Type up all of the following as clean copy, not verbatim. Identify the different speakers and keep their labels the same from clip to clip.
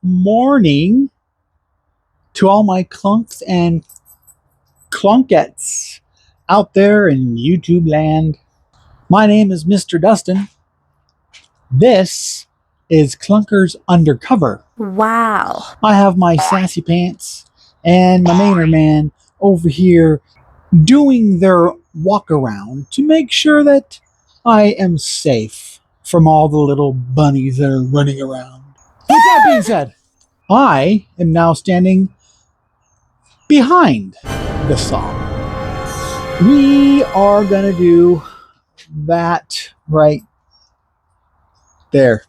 Speaker 1: morning to all my clunks and clunkettes out there in YouTube land. My name is Mr. Dustin. This is Clunkers Undercover.
Speaker 2: Wow.
Speaker 1: I have my sassy pants and my Maynard man over here doing their walk around to make sure that I am safe from all the little bunnies that are running around. With that being said, I am now standing behind the SAAB. We are going to do that right there.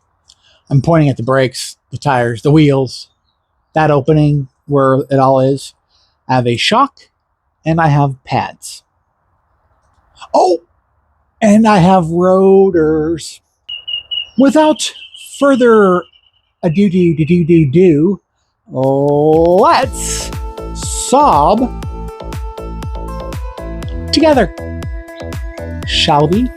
Speaker 1: I'm pointing at the brakes, the tires, the wheels, that opening where it all is. I have a shock and I have pads. Oh, and I have rotors. Without further ado, let's SAAB together, shall we?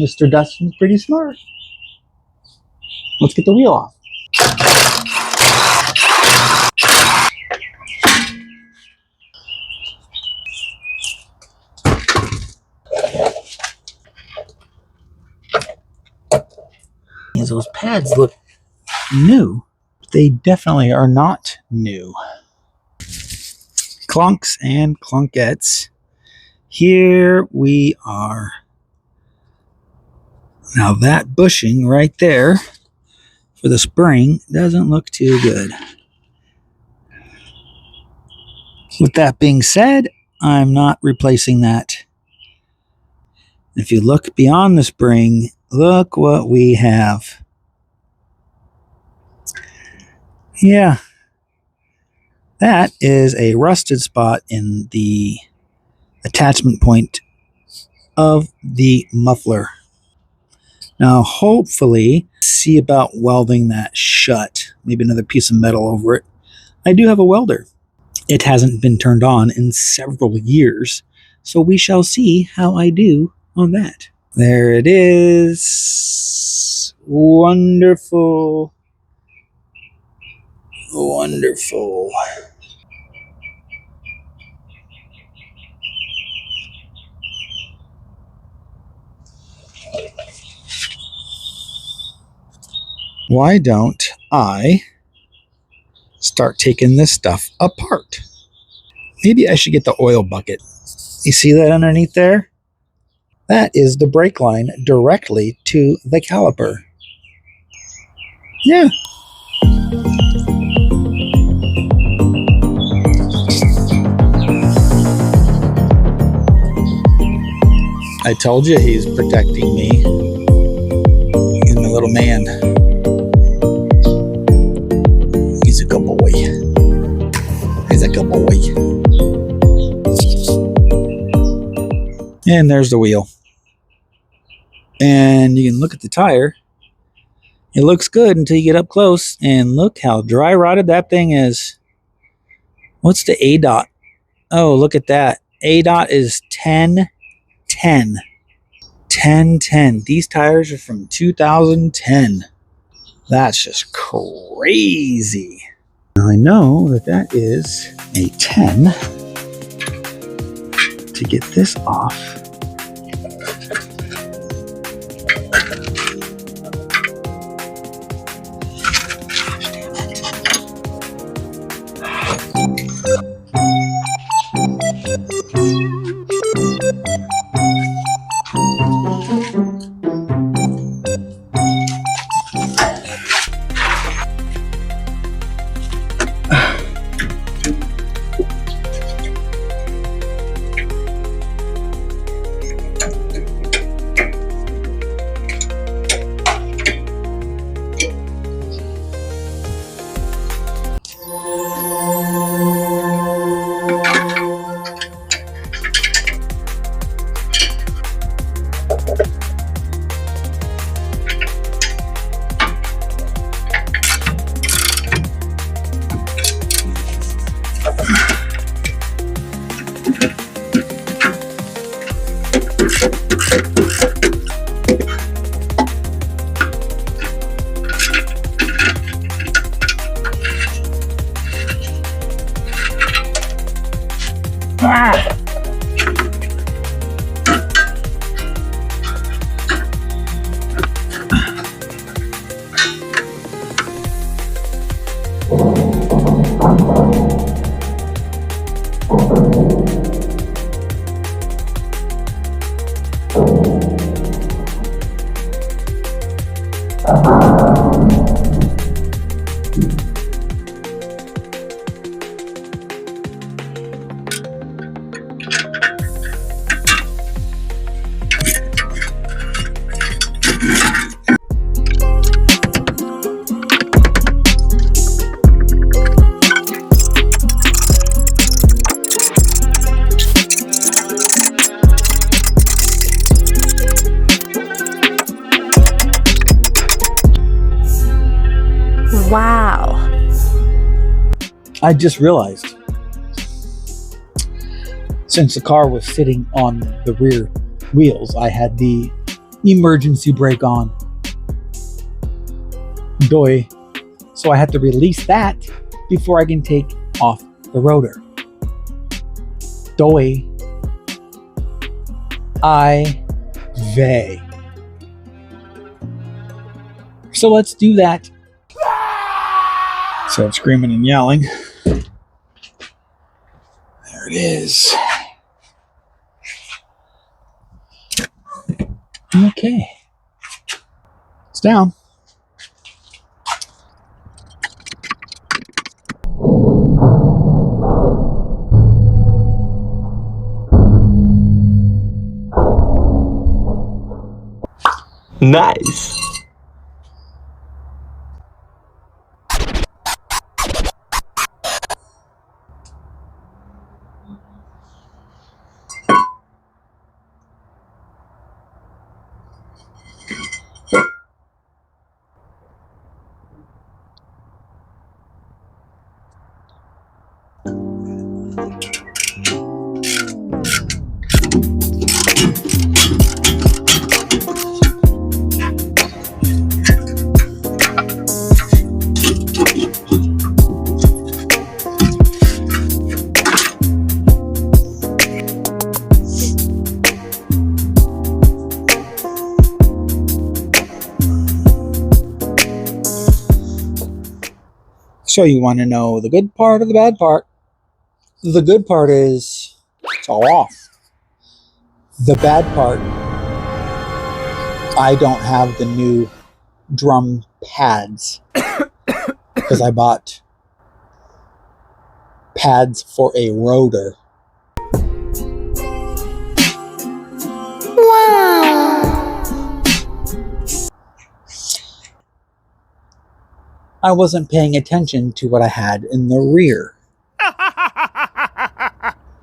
Speaker 1: Mr. Dustin's pretty smart. Let's get the wheel off. Those pads look new. They definitely are not new. Clunks and clunkettes. Here we are. Now that bushing right there for the spring doesn't look too good. With that being said, I'm not replacing that. If you look beyond the spring, look what we have. Yeah, that is a rusted spot in the attachment point of the muffler. Now, hopefully, see about welding that shut. Maybe another piece of metal over it. I do have a welder. It hasn't been turned on in several years, so we shall see how I do on that. There it is. Wonderful. Wonderful. Why don't I start taking this stuff apart? Maybe I should get the oil bucket. You see that underneath there? That is the brake line directly to the caliper. Yeah. I told you he's protecting me. He's my little man. He's a good boy. He's a good boy. And there's the wheel. And you can look at the tire. It looks good until you get up close. And look how dry rotted that thing is. What's the ADOT? Oh, look at that. ADOT is 1010. 1010. These tires are from 2010. That's just crazy. Now I know that that is a 10. To get this off,
Speaker 2: Wow.
Speaker 1: I just realized, since the car was sitting on the rear wheels, I had the emergency brake on. Doy. So I had to release that before I can take off the rotor. Doy. I. Vey. So let's do that. So I'm screaming and yelling. There it is. Okay. It's down.
Speaker 3: Nice.
Speaker 1: So you want to know the good part or the bad part? The good part is it's all off. The bad part, I don't have the new drum pads because I bought pads for a rotor. I wasn't paying attention to what I had in the rear.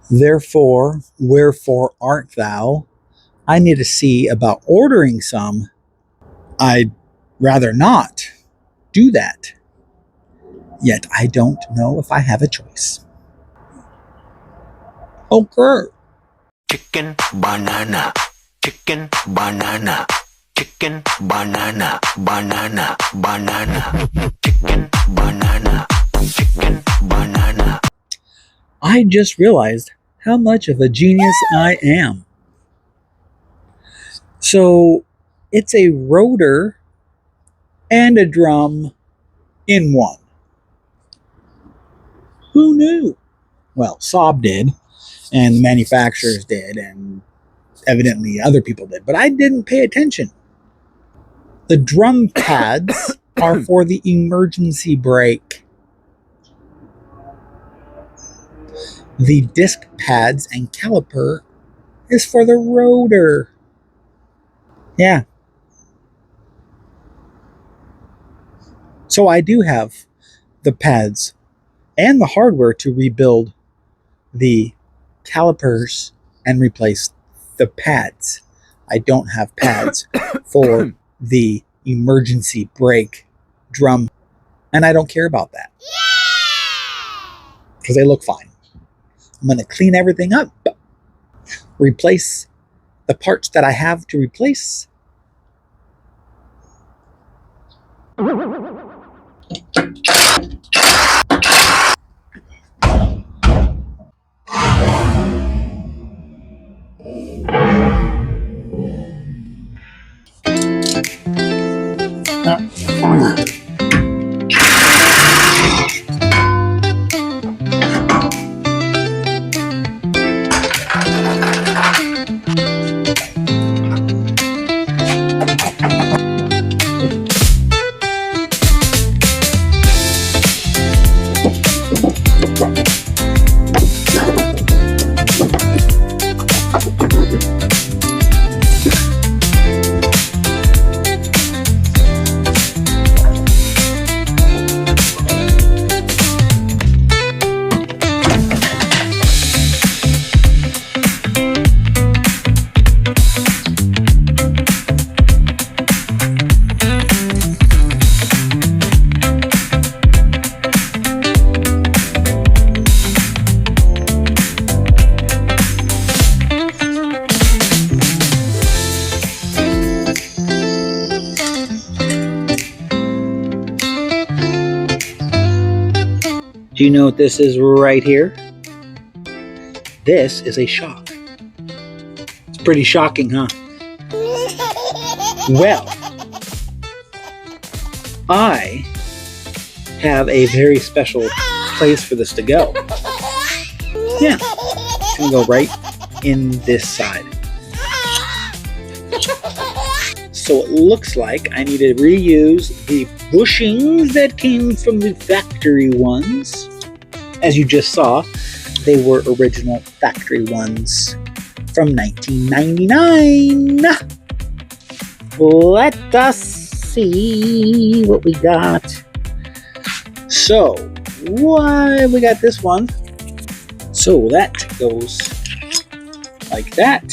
Speaker 1: Therefore, wherefore art thou? I need to see about ordering some. I'd rather not do that. Yet I don't know if I have a choice. Okay.
Speaker 4: Chicken banana, chicken banana, chicken banana, banana, banana, chicken banana, chicken banana.
Speaker 1: I just realized how much of a genius I am. So it's a rotor and a drum in one. Who knew? Well, SAAB did, and the manufacturers did, and evidently other people did, but I didn't pay attention. The drum pads are for the emergency brake. The disc pads and caliper is for the rotor. Yeah. So I do have the pads and the hardware to rebuild the calipers and replace the pads. I don't have pads for the emergency brake drum, and I don't care about that because they look fine. I'm going to clean everything up, replace the parts that I have to replace. Do you know what this is right here? This is a shock. It's pretty shocking, huh? Well, I have a very special place for this to go. Yeah, it's gonna go right in this side. So it looks like I need to reuse the bushings that came from the factory ones. As you just saw, they were original factory ones from 1999. Let us see what we got. So, we got this one. So that goes like that.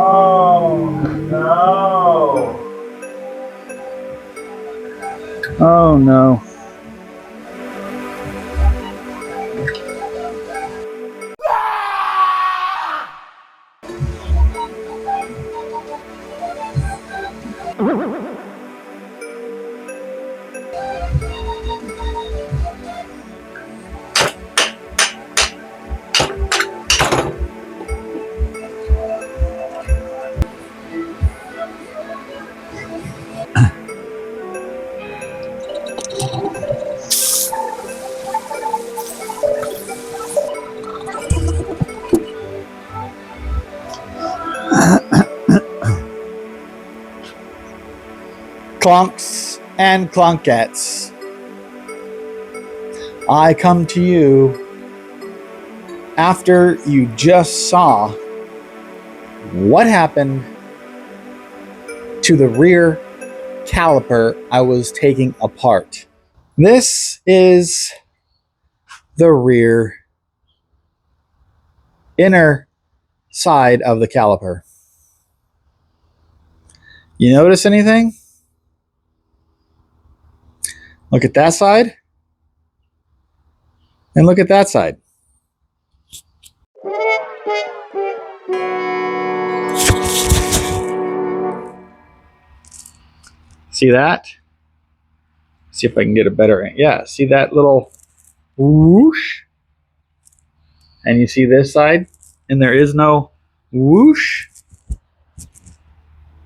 Speaker 1: Oh no. Oh no. Clunks and clunkettes, I come to you after you just saw what happened to the rear caliper I was taking apart. This is the rear inner side of the caliper. You notice anything? Look at that side and look at that side. See that? See if I can get a better, yeah, see that little whoosh? And you see this side and there is no whoosh?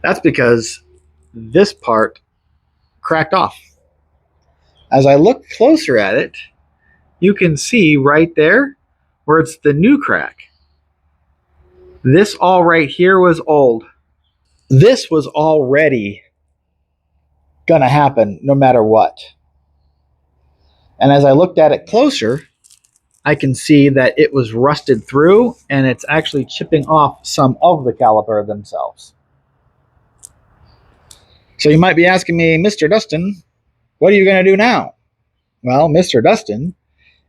Speaker 1: That's because this part cracked off. As I look closer at it, you can see right there where it's the new crack. This all right here was old. This was already gonna happen no matter what. And as I looked at it closer, I can see that it was rusted through and it's actually chipping off some of the caliper themselves. So you might be asking me, Mr. Dustin, what are you gonna do now? Well, Mr. Dustin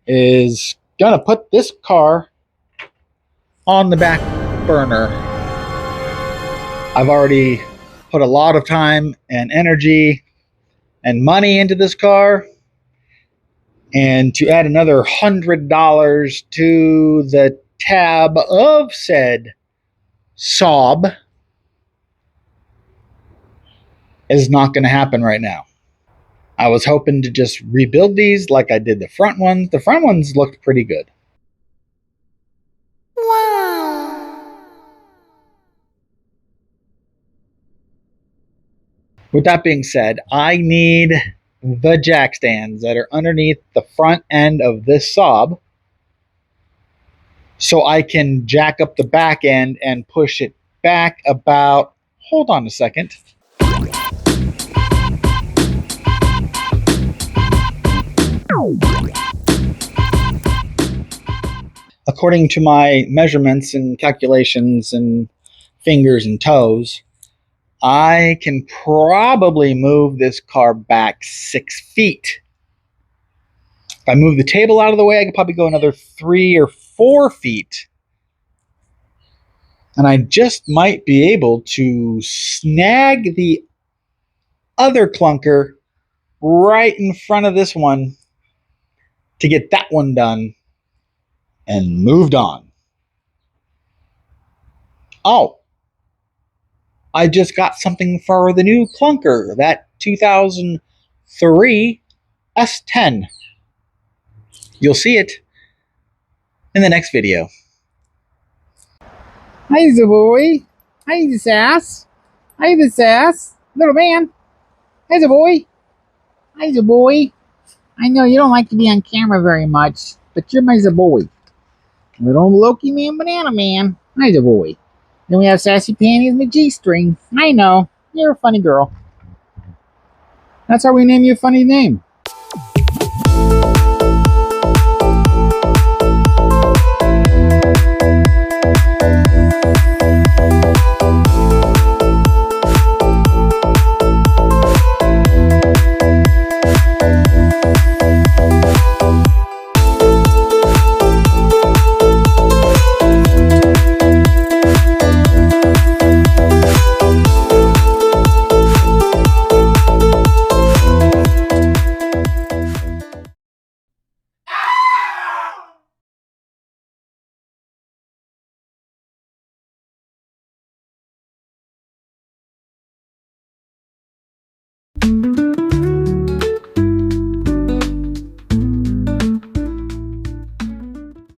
Speaker 1: is gonna put this car on the back burner. I've already put a lot of time and energy and money into this car, and to add another $100 to the tab of said SAAB is not going to happen right now. I was hoping to just rebuild these like I did the front ones. The front ones looked pretty good.
Speaker 2: Wow.
Speaker 1: With that being said, I need the jack stands that are underneath the front end of this SAAB so I can jack up the back end and push it back about, hold on a second. According to my measurements and calculations and fingers and toes, I can probably move this car back 6 feet. If I move the table out of the way, I could probably go another 3 or 4 feet. And I just might be able to snag the other clunker right in front of this one to get that one done and moved on. Oh, I just got something for the new clunker, that 2003 S10. You'll see it in the next video. Hi, the boy. Hi, the sass. Hi, the sass. Little man. Hi, the boy. Hi, the boy. I know you don't like to be on camera very much, but you're my boy. Little Loki Man, Banana Man. Hi, the boy. Then we have Sassy Panties and the G-string. I know. You're a funny girl. That's how we name you a funny name.